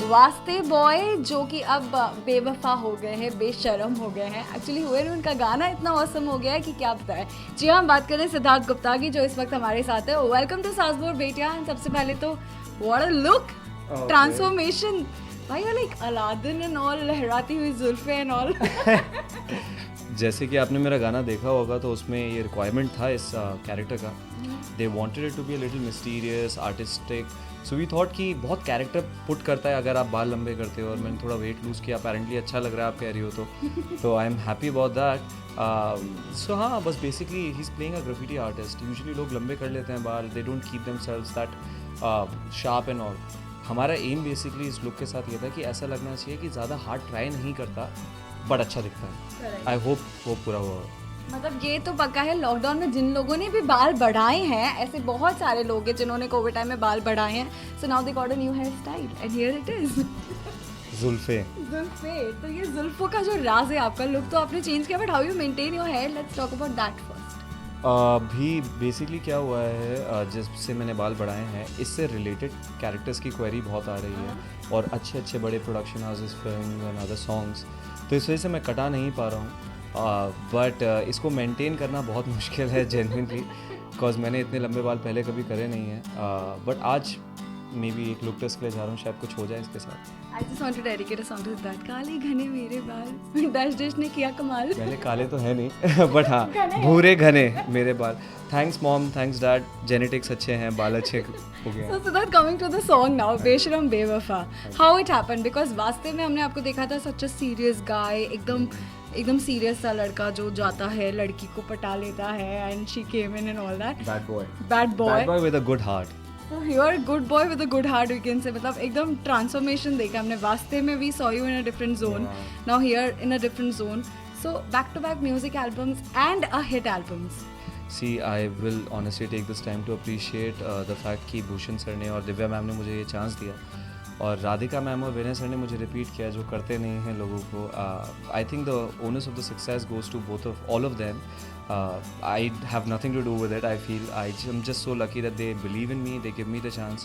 वास्ते बॉय जो कि अब बेवफा हो गए हैं, बेशरम हो गए हैं, एक्चुअली हुए नहीं, उनका गाना इतना औसम हो गया है कि क्या बताएं। जी हाँ, हम बात करें सिद्धार्थ गुप्ता की जो इस वक्त हमारे साथ है। वेलकम टू सासबोर बेटिया। सबसे पहले तो व्हाट अ लुक, ट्रांसफॉर्मेशन भाई, लाइक अलादीन एंड ऑल, लहराती हुई जुल्फे एंड ऑल। जैसे कि आपने मेरा गाना देखा होगा तो उसमें ये रिक्वायरमेंट था इस कैरेक्टर का। They wanted it to be a little mysterious, artistic, so we thought कि बहुत कैरेक्टर पुट करता है अगर आप बाल लंबे करते हो। और मैंने थोड़ा वेट लूज़ किया, अपेरेंटली अच्छा लग रहा है आप कह रही हो तो I am happy about that. So हाँ, बस basically he is playing a graffiti artist. Usually लोग लंबे कर लेते हैं बाल, they don't keep themselves that sharp and all. हमारा एम बेसिकली इस लुक के साथ ये था कि ऐसा लगना चाहिए कि ज़्यादा हार्ड ट्राई नहीं करता बट अच्छा दिखता है। आई होप वो पूरा हुआ। मतलब ये तो पक्का है, लॉकडाउन में जिन लोगों ने भी बाल बढ़ाए हैं, ऐसे बहुत सारे लोग हैं जिन्होंने कोविड टाइम में बाल बढ़ाए हैं, so now they got a new hair style and here it is. जुल्फे। तो ये जुल्फों का जो राज है, आपका लुक तो आपने चेंज किया, but how you maintain your hair, let's talk about that first. भी बेसिकली क्या हुआ है, जब से मैंने बाल बढ़ाए हैं इससे रिलेटेड कैरेक्टर्स की क्वेरी बहुत आ रही है और अच्छे अच्छे बड़े production houses, film and other songs, तो इस वजह से मैं कटा नहीं पा रहा हूँ। बट इसको मेंटेन करना बहुत मुश्किल है जेन्युइनली, बिकॉज मैंने इतने लंबे बाल पहले कभी करे नहीं हैं। बट आज मे बी एक लुक टेस्ट के लिए जा रहा हूँ, शायद कुछ हो जाए इसके साथ। I just want to dedicate a song to that. काले घने मेरे बाल, डैश डैश ने किया कमाल। पहले काले तो है नहीं बट हाँ भूरे घने मेरे बाल। Thanks mom, thanks dad, genetics अच्छे हैं, बाल अच्छे हो गए। So that coming to the song now, बेशरम बेवफा, how it happened? Because वास्तव में हमने आपको देखा था such a serious guy, एकदम सीरियस सा लड़का जो जाता है, लड़की को पटा लेता है, and she came in and all that. Bad boy with a good heart. So you are a good boy with a good heart, we can say. मतलब एकदम ट्रांसफॉर्मेशन देखा हमने वास्ते में। We saw you in a different zone, now here in a different zone. So back to back music albums and a hit albums. See, I will honestly take this time to appreciate the fact कि Bhushan sir ने और Divya ma'am ने मुझे ये chance दिया, और Radhika ma'am और विनय sir ने मुझे रिपीट किया जो करते नहीं हैं लोगों को। I think the honours of the success goes to both of all of them. I have nothing to do with it. I feel I'm just so lucky that they believe in me, they give me the chance,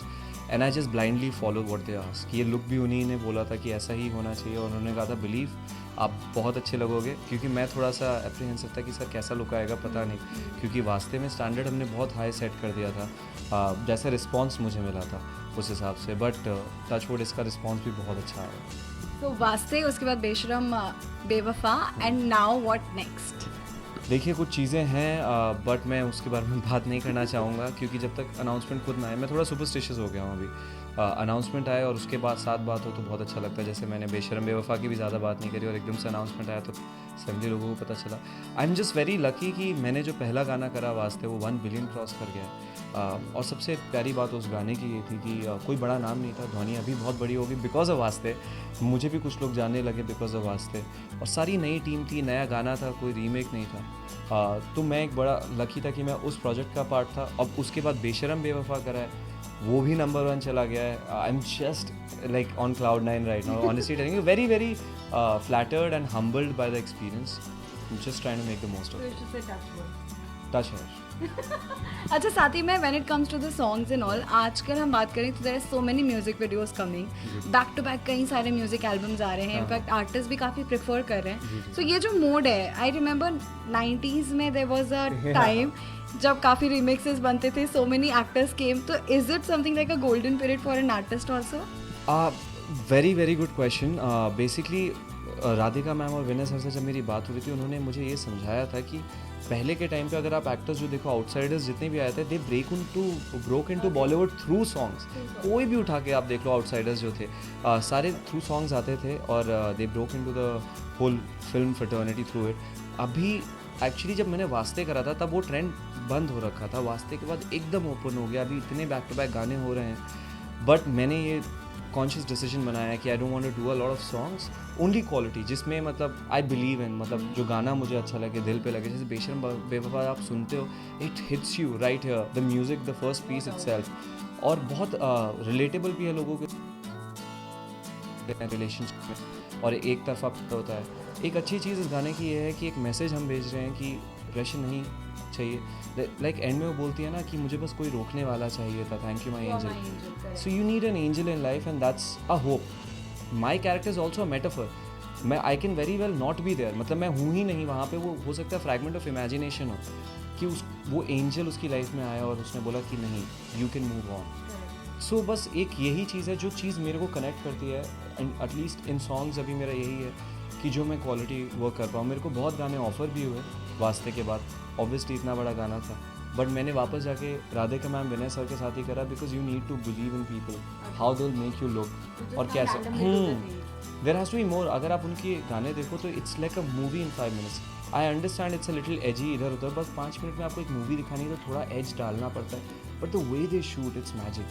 and I just blindly follow what they ask. ये look भी उन्हीं ने बोला था कि ऐसा ही होना चाहिए, और उन्होंने कहा था बिलीव आप बहुत अच्छे लगोगे, क्योंकि मैं थोड़ा सा एप्रीहेंसिव था कि सर कैसा लुक आएगा पता नहीं, क्योंकि वास्ते में स्टैंडर्ड हमने बहुत हाई सेट कर दिया था जैसा रिस्पॉन्स मुझे मिला था उस हिसाब से, बट टचवुड इसका रिस्पॉन्स भी बहुत अच्छा आया। तो वास्ते, उसके बाद बेशरम बेवफा, एंड नाउ व्हाट नेक्स्ट? देखिए कुछ चीज़ें हैं बट मैं उसके बारे में बात नहीं करना चाहूँगा, क्योंकि जब तक अनाउंसमेंट खुद ना आए, मैं थोड़ा सुपरस्टिशियस हो गया हूँ अभी। अनाउंसमेंट आए और उसके बाद साथ बात हो तो बहुत अच्छा लगता है। जैसे मैंने बेशरम बेवफा की भी ज़्यादा बात नहीं करी और एकदम से अनाउंसमेंट आया तो 70 लोगों को पता चला। आई एम जस्ट वेरी लकी कि मैंने जो पहला गाना करा वास्ते वो 1 बिलियन क्रॉस कर गया है। और सबसे प्यारी बात उस गाने की ये थी कि कोई बड़ा नाम नहीं था, ध्वनि अभी बहुत बड़ी होगी बिकॉज ऑफ वास्ते, मुझे भी कुछ लोग जानने लगे बिकॉज ऑफ वास्ते, और सारी नई टीम थी, नया गाना था, कोई रीमेक नहीं था। तो मैं एक बड़ा लकी था कि मैं उस प्रोजेक्ट का पार्ट था। अब उसके बाद बेशरम बेवफा करा है, वो भी नंबर 1 चला गया है। I am just like on cloud 9 right now, honestly telling you, very very flattered and humbled by the experience, just trying to make the most of it. Touch है। अच्छा, साथ ही में when it comes to the songs and all, आजकल हम बात करें तो there are so many music videos coming, back to back कई सारे म्यूजिक एल्बम्स आ रहे हैं, इनफैक्ट आर्टिस्ट भी काफ़ी प्रेफर कर रहे हैं। सो ये जो मोड है, आई रिमेंबर 90s में देयर वाज अ टाइम जब काफ़ी रिमिक्सेस बनते थे, सो मेनी एक्टर्स केम, तो is it something like a golden period for an artist also? Very very good question. Basically Radhika ma'am और विनय सर से जब मेरी बात हुई थी, उन्होंने मुझे ये समझाया था कि पहले के टाइम पे अगर आप एक्टर्स जो देखो, आउटसाइडर्स जितने भी आए थे, दे broke into Bollywood through songs. कोई भी उठा के आप देख लो, आउटसाइडर्स जो थे सारे थ्रू सॉन्ग्स आते थे, और they broke into the whole film fraternity through it. अभी एक्चुअली जब मैंने वास्ते करा था तब वो ट्रेंड बंद हो रखा था, वास्ते के बाद एकदम ओपन हो गया। अभी इतने बैक टू बैक गाने हो रहे हैं, बट मैंने ये कॉन्शियस डिसीजन बनाया कि I don't want to do a lot of songs, only quality, जिसमें मतलब आई बिलीव इन, मतलब जो गाना मुझे अच्छा लगे, दिल पे लगे। जैसे बेशरम बेवफा आप सुनते हो, it hits you right here, the music, the first piece itself, और बहुत रिलेटेबल भी है लोगों के रिलेशनशिप में, और एक तरफा होता है। एक अच्छी चीज़ इस गाने की ये है कि एक मैसेज हम भेज रहे हैं कि रश नहीं चाहिए। लाइक एंड में वो बोलती है ना कि मुझे बस कोई रोकने वाला चाहिए था, thank you my angel. So you need an angel in life and that's a hope. My character is also a metaphor. मैं I can very well not be there, मतलब मैं हूँ ही नहीं वहाँ पे. वो हो सकता है फ्रैगमेंट ऑफ इमेजिनेशन हो कि वो एंजल उसकी लाइफ में आया और उसने बोला कि नहीं, यू कैन मूव ऑन. सो बस एक यही चीज़ है जो चीज़ मेरे को कनेक्ट करती है, एंड एटलीस्ट इन सॉन्ग्स अभी मेरा यही है कि जो मैं क्वालिटी वर्क कर पाऊँ. मेरे को बहुत गाने ऑफर भी हुए वास्ते के बाद, ऑब्वियसली इतना बड़ा गाना था, बट मैंने वापस जाके राधिका मैम विनय सर के साथ ही करा, because you need to believe in people how they will make you look. और कैसे there has to be more. अगर आप उनके गाने देखो तो it's like a movie in 5 minutes. I understand it's a little edgy इधर उधर, बस 5 मिनट में आपको एक मूवी दिखानी है तो थोड़ा एज डालना पड़ता है, but the way they shoot it's magic.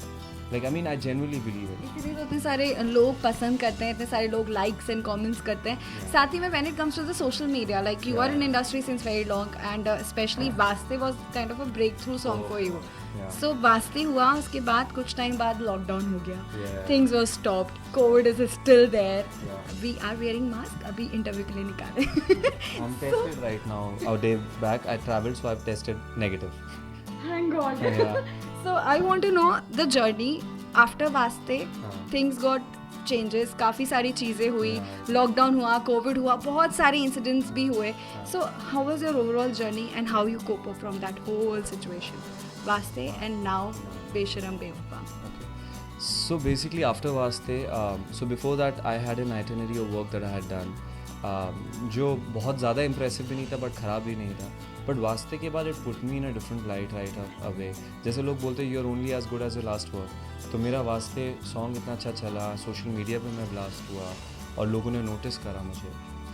Like I mean I genuinely believe it. इसीलिए तो इतने सारे लोग पसंद करते हैं, इतने सारे लोग लाइक्स एंड कमेंट्स करते हैं. साथ ही में when it comes to the social media, like you are in industry since very long and specially Vaaste was kind of a breakthrough song for you. So Vaaste हुआ, उसके बाद कुछ टाइम बाद लॉकडाउन हो गया, things were stopped, covid is still there, we are wearing mask. अभी interview के लिए निकाले. I'm tested right now. A day back I traveled, so I've tested negative. Thank God. Yeah. So I want to know the journey after वास्ते. Things got changes, काफ़ी सारी चीज़ें हुई, lockdown हुआ, कोविड हुआ, बहुत सारे इंसिडेंट्स भी हुए. So how was your overall journey and how you cope up from that whole situation? वास्ते and now बेशरम बेवफा. So basically after Vaste, so before that I had an itinerary of work that I had done, जो बहुत ज़्यादा impressive भी नहीं था but ख़राब भी नहीं था. बट वास्ते के बाद it put me in a different light right away. जैसे लोग बोलते हैं you are only as good as your last work. तो मेरा वास्ते सॉन्ग इतना अच्छा चला, सोशल मीडिया पे मैं ब्लास्ट हुआ और लोगों ने नोटिस करा मुझे.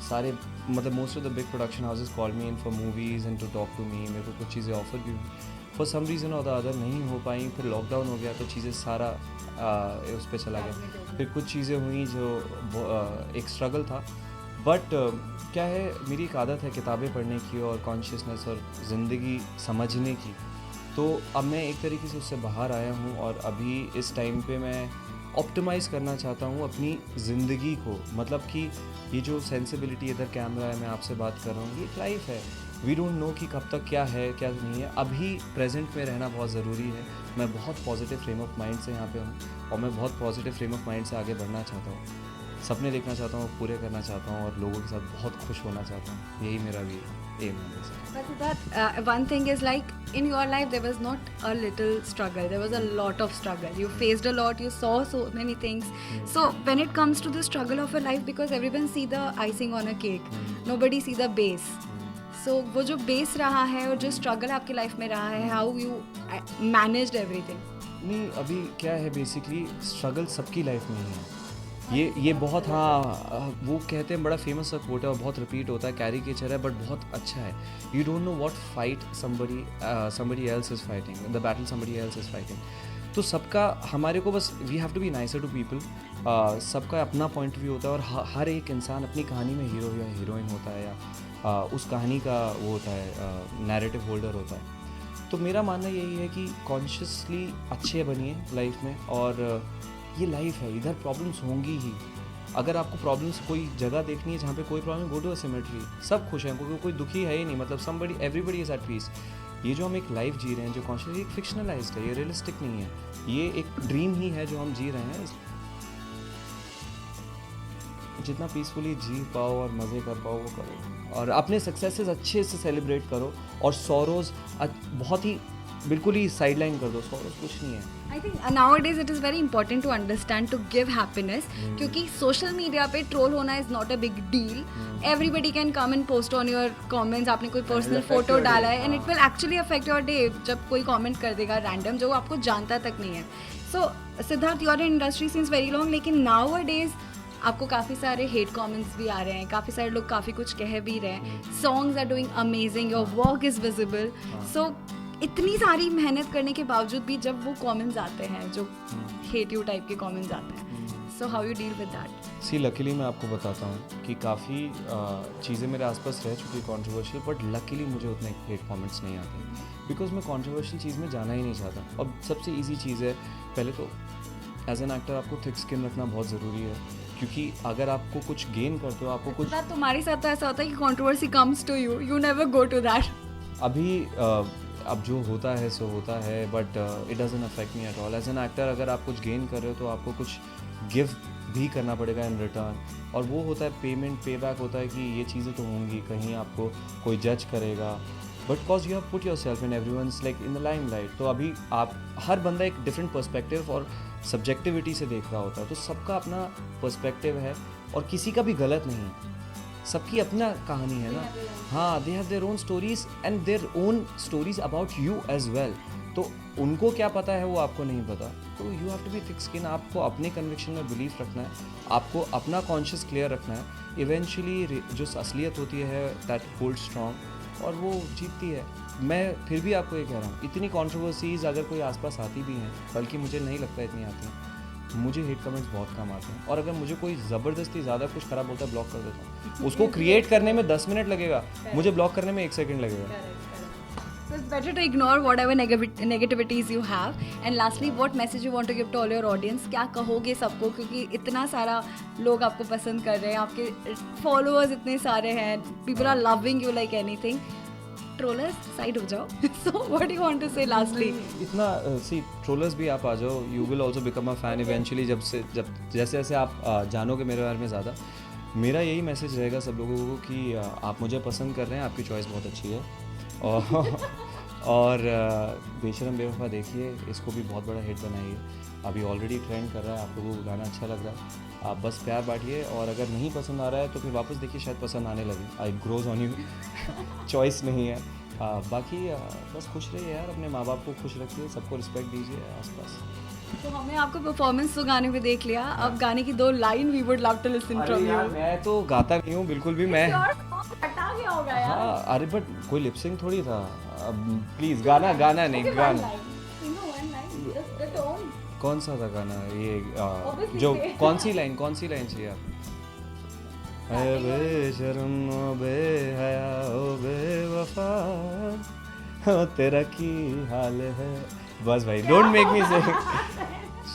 सारे मतलब most of the big production houses call me in for movies and to talk to me. मेरे को कुछ चीज़ें ऑफर भी फॉर सम रीज़न और द अदर नहीं हो पाई. फिर लॉकडाउन हो गया तो चीज़ें सारा उस पर चला गया. फिर कुछ चीज़ें हुई जो एक स्ट्रगल था. बट क्या है, मेरी एक आदत है किताबें पढ़ने की और कॉन्शियसनेस और ज़िंदगी समझने की. तो अब मैं एक तरीके से उससे बाहर आया हूँ और अभी इस टाइम पे मैं ऑप्टिमाइज़ करना चाहता हूँ अपनी ज़िंदगी को. मतलब कि ये जो सेंसिबिलिटी, इधर कैमरा है, मैं आपसे बात कर रहा हूँ, ये एक लाइफ है. वी डोंट नो कि कब तक क्या है क्या नहीं है. अभी प्रेजेंट में रहना बहुत ज़रूरी है. मैं बहुत पॉजिटिव फ्रेम ऑफ माइंड से यहाँ पे हूँ और मैं बहुत पॉजिटिव फ्रेम ऑफ माइंड से आगे बढ़ना चाहता हूँ. सपने देखना चाहता हूँ, पूरे करना चाहता हूँ और लोगों के साथ बहुत खुश होना चाहता हूँ. यही मेरा भी एम है. But that one thing is like in your life there was not a little struggle, there was a lot of struggle. You faced a lot, you saw so many things. So when it comes to the struggle of a life, because everyone see the icing on a cake, nobody see the base. So वो जो base रहा है और जो struggle आपकी life में रहा है, how you managed everything. नहीं, अभी क्या है, बेसिकली स्ट्रगल सबकी लाइफ में ही है. ये बहुत, हाँ, वो कहते हैं, बड़ा फेमस सा कोट है और बहुत रिपीट होता है, कैरिकेचर है बट बहुत अच्छा है. You don't know what fight somebody else is fighting, the battle somebody else is fighting. तो सबका, हमारे को बस we have to be nicer to people. सबका अपना पॉइंट ऑफ व्यू होता है और हर एक इंसान अपनी कहानी में हीरो या हीरोइन होता है या उस कहानी का वो होता है, नैरेटिव होल्डर होता है. तो मेरा मानना यही है कि कॉन्शियसली अच्छे बनिए लाइफ में. और ये लाइफ है, इधर प्रॉब्लम्स होंगी ही. अगर आपको प्रॉब्लम्स, कोई जगह देखनी है जहाँ पे कोई problem, go to a cemetery. सब खुश हैं, कोई दुखी है ही नहीं. मतलब एवरीबडी इज़ एट पीस. ये जो हम एक लाइफ जी रहे हैं जो कॉन्शियस, एक फिक्शनलाइज्ड है, ये रियलिस्टिक नहीं है. ये एक ड्रीम ही है जो हम जी रहे हैं. जितना पीसफुली जी पाओ और मज़े कर पाओ वो करो और अपने सक्सेसेस अच्छे से सेलिब्रेट करो. और सॉरोज बहुत ही बिल्कुल ही साइडलाइन कर दो. सॉरोज कुछ नहीं है. I think nowadays it is very important to understand to give happiness, क्योंकि social media पे troll होना is not a big deal. Everybody can come and post on your comments. आपने कोई personal photo डाला है and it will actually affect your day. जब कोई comment कर देगा random जो आपको जानता तक नहीं है. So Siddharth, you are in industry since very long, लेकिन nowadays आपको काफ़ी सारे हेट कमेंट्स भी आ रहे हैं, काफ़ी सारे लोग काफ़ी कुछ कह भी रहे हैं. Songs are doing amazing, your work is visible. So इतनी सारी मेहनत करने के बावजूद भी जब वो कमेंट्स आते हैं, जो हेट यू टाइप के कमेंट्स आते हैं, so how you deal with that? See, luckily मैं आपको बताता हूँ कि काफ़ी चीज़ें मेरे आसपास रह चुकी कॉन्ट्रोवर्शियल, बट लकीली मुझे उतने हेट कमेंट्स नहीं आते बिकॉज मैं कॉन्ट्रोवर्शियल चीज़ में जाना ही नहीं चाहता. और सबसे ईजी चीज़ है, पहले तो एज एन एक्टर आपको थिक स्किन रखना बहुत ज़रूरी है. क्योंकि अगर आपको कुछ गेन करते हो, आपको कुछ, तुम्हारे साथ तो ऐसा होता है कि controversy comes to you, you never go to that. अभी अब जो होता है सो होता है, but it doesn't affect me at all. As an actor अगर आप कुछ गेन कर रहे हो तो आपको कुछ गिव भी करना पड़ेगा इन रिटर्न, और वो होता है पेमेंट, पे बैक होता है कि ये चीज़ें तो होंगी, कहीं आपको कोई जज करेगा, but cause you have put your self in everyone's like in the lime light. तो अभी आप हर बंदा एक डिफरेंट पर्सपेक्टिव और सब्जेक्टिविटी से देख रहा होता है, तो सबका अपना पर्सपेक्टिव है और किसी का भी गलत नहीं है, सबकी अपना कहानी है ना। हाँ, they have their own stories and their own stories about you as well. तो उनको क्या पता है वो आपको नहीं पता, तो you have to be thick skin. आपको अपने कन्विक्शन में बिलीफ रखना है, आपको अपना कॉन्शियस क्लियर रखना है। इवेंचुअली जो असलियत होती है दैट होल्ड स्ट्रॉन्ग, और वो जीतती है। मैं फिर भी आपको ये कह रहा हूँ, इतनी कंट्रोवर्सीज अगर कोई आसपास आती भी हैं, बल्कि मुझे नहीं लगता इतनी आती हैं, मुझे हेट कमेंट्स बहुत कम आते हैं। और अगर मुझे कोई ज़बरदस्ती ज़्यादा कुछ खराब बोलता है, ब्लॉक कर देता हूँ। उसको क्रिएट करने में 10 मिनट लगेगा, मुझे ब्लॉक करने में 1 सेकंड लगेगा। So it's better to ignore whatever negativities you have. And lastly, what message you want to give to all your audience? क्या कहोगे सबको, क्योंकि इतना सारा लोग आपको पसंद कर रहे हैं, आपके followers इतने सारे हैं, people are loving you like anything. Trollers side हो जाओ. So what do you want to say lastly? इतना सी ट्रोलर्स भी आप आ जाओ, you will also become a fan eventually. जब जैसे जैसे आप जानोगे मेरे बारे में ज़्यादा, मेरा यही मैसेज रहेगा सब लोगों को कि आप मुझे पसंद कर रहे हैं, आपकी चॉइस बहुत अच्छी है। और बेशरम बेवफा देखिए, इसको भी बहुत बड़ा हिट बनाइए। अभी ऑलरेडी ट्रेंड कर रहा है, आप लोगों को गाना अच्छा लग रहा है, आप बस प्यार बांटिए, और अगर नहीं पसंद आ रहा है तो फिर वापस देखिए, शायद पसंद आने लगे। आई ग्रोज ऑन यू, चॉइस नहीं है। बाकी बस खुश रहिए यार, अपने माँ बाप को खुश रखिए, सबको रिस्पेक्ट दीजिए आसपास। तो हमने आपको परफॉर्मेंस तो गाने में देख लिया, अब गाने की 2 line we would love to listen from you. मैं तो गाता नहीं हूँ बिल्कुल भी, मैं हटा गया होगा यार। हाँ, अरे बट कोई लिपसिंग थोड़ी था। प्लीज गाना नहीं, गाना कौन सा था गाना ये जो कौन सी लाइन चाहिए आप? ऐ बेशर्म ओ बेहया ओ बेवफा, ओ तेरा की हाल है। बस भाई, don't make me sing,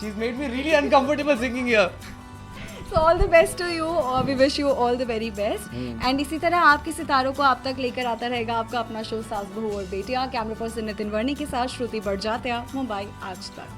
she is made me really uncomfortable singing here. So all the best to you, और we wish you all the very best. And इसी तरह आपके सितारों को आप तक लेकर आता रहेगा आपका अपना शो सास बहू और बेटियां। कैमरा पर्सन नितिन वर्णी के साथ श्रुति बड़जात्या, मुंबई आज तक।